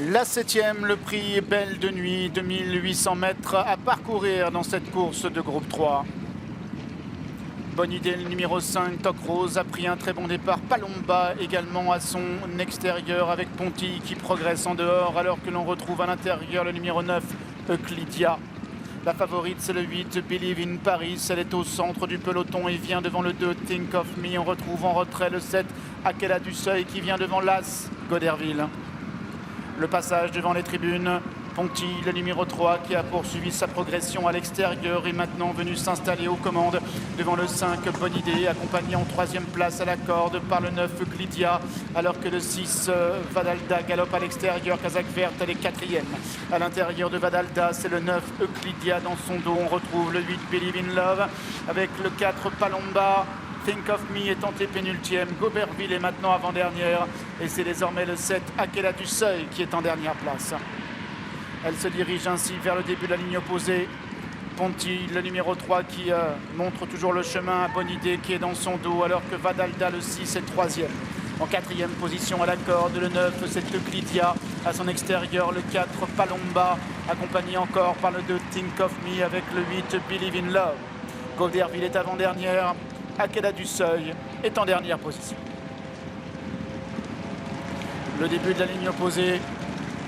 La 7e, le prix Belle de Nuit, 2800 mètres à parcourir dans cette course de groupe 3. Bonne idée, le numéro 5, Toc Rose, a pris un très bon départ. Palomba également à son extérieur avec Ponty qui progresse en dehors alors que l'on retrouve à l'intérieur le numéro 9, Euclidia. La favorite, c'est le 8, Believe in Paris. Elle est au centre du peloton et vient devant le 2, Think of Me. On retrouve en retrait le 7, Akela du Seuil qui vient devant l'As, Goderville. Le passage devant les tribunes. Ponty, le numéro 3, qui a poursuivi sa progression à l'extérieur, est maintenant venu s'installer aux commandes devant le 5, Bonne Idée, accompagné en 3e place à la corde par le 9, Euclidia, alors que le 6, Vadalda, galope à l'extérieur. Kazakh Verte, elle est 4e. À l'intérieur de Vadalda, c'est le 9, Euclidia. Dans son dos, on retrouve le 8, Believe in Love, avec le 4, Palomba. Think of Me est antépénultième. Goderville est maintenant avant-dernière. Et c'est désormais le 7, Akela du Seuil, qui est en dernière place. Elle se dirige ainsi vers le début de la ligne opposée. Ponty, le numéro 3, qui montre toujours le chemin à Bonne Idée, qui est dans son dos, alors que Vadalda, le 6, est 3e. En 4e position à la corde, le 9, c'est Euclidia. À son extérieur, le 4, Palomba, accompagné encore par le 2, Think of Me, avec le 8, Believe in Love. Goderville est avant-dernière. Akela du Seuil est en dernière position. Le début de la ligne opposée.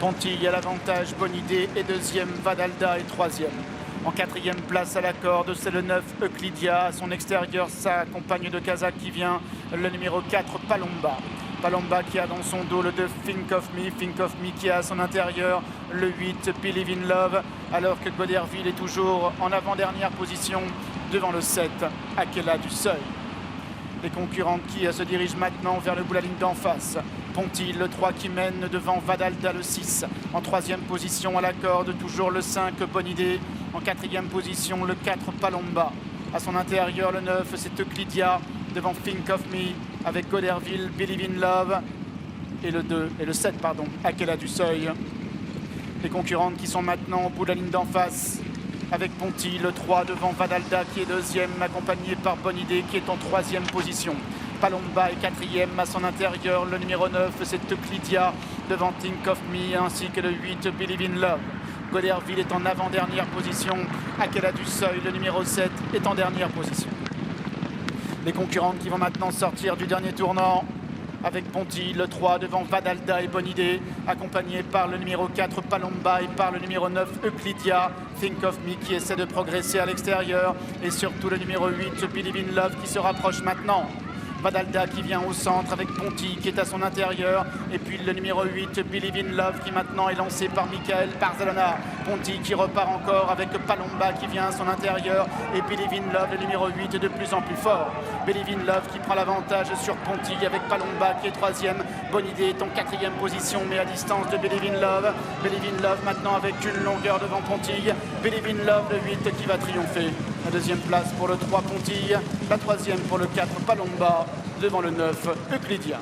Ponty à l'avantage, Bonne Idée est 2e, Vadalda est 3e. En 4e place à la corde, c'est le 9, Euclidia. À son extérieur, sa compagne de Kazakh qui vient, le numéro 4, Palomba. Palomba qui a dans son dos le 2, Think of Me qui a à son intérieur le 8, Believe in Love, alors que Goderville est toujours en avant-dernière position devant le 7, Akela du Seuil. Les concurrentes qui se dirigent maintenant vers le bout de la ligne d'en face. Ponty, le 3 qui mène devant Vadalda, le 6. En 3e position à la corde, toujours le 5, Bonne Idée. En 4e position, le 4, Palomba. À son intérieur, le 9, c'est Euclidia. Devant Think of Me, avec Goderville, Believe in Love. Et le 7, Akela du Seuil. Les concurrentes qui sont maintenant au bout de la ligne d'en face. Avec Ponty, le 3 devant Vadalda qui est 2e, accompagné par Bonne Idée qui est en 3e position. Palomba est 4e à son intérieur, le numéro 9 c'est Euclidia devant Think of Me ainsi que le 8 Believe in Love. Goderville est en avant-dernière position, Akela du Seuil, le numéro 7, est en dernière position. Les concurrentes qui vont maintenant sortir du dernier tournant. Avec Ponty, le 3 devant Vadalda et Bonne Idée, accompagné par le numéro 4 Palomba et par le numéro 9 Euclidia. Think of Me qui essaie de progresser à l'extérieur et surtout le numéro 8 Believe in Love qui se rapproche maintenant. Vadalda qui vient au centre avec Ponty qui est à son intérieur et puis le numéro 8 Believe in Love qui maintenant est lancé par Michael Barzalona. Ponty qui repart encore avec Palomba qui vient à son intérieur et Believe in Love, le numéro 8, de plus en plus fort. Believe in Love qui prend l'avantage sur Ponty avec Palomba qui est 3e. Bonne Idée est en 4e position mais à distance de Believe in Love. Believe in Love maintenant avec une longueur devant Ponty. Believe in Love, le 8 qui va triompher. La 2e place pour le 3 Ponty, la 3e pour le 4 Palomba, devant le 9 Euclidia.